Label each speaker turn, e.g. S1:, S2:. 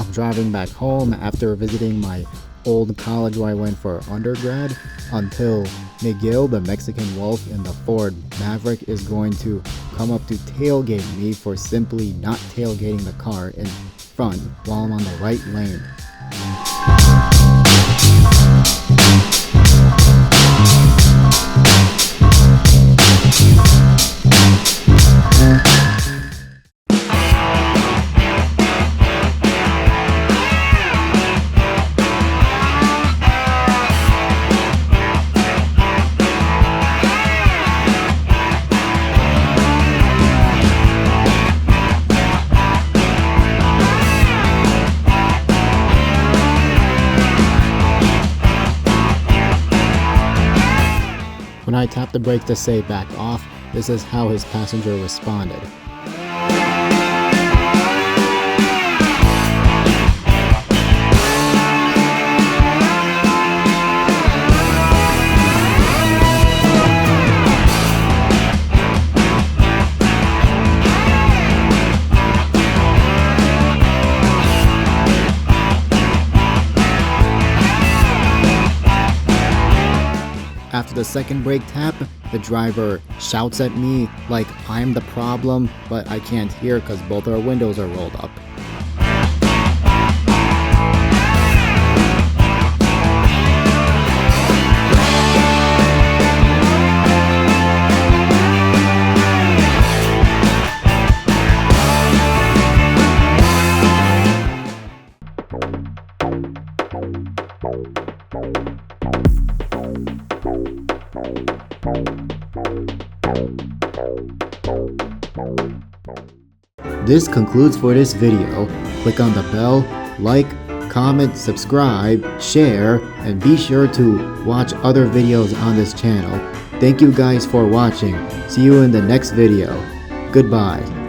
S1: I'm driving back home after visiting my old college where I went for undergrad until Miguel, the Mexican wolf in the Ford Maverick, is going to come up to tailgate me for simply not tailgating the car in front while I'm on the right lane. When I tapped the brake to say back off, this is how his passenger responded. After the second brake tap, the driver shouts at me like I'm the problem, but I can't hear because both our windows are rolled up. This concludes for this video. Click on the bell, like, comment, subscribe, share, and be sure to watch other videos on this channel. Thank you guys for watching. See you in the next video. Goodbye.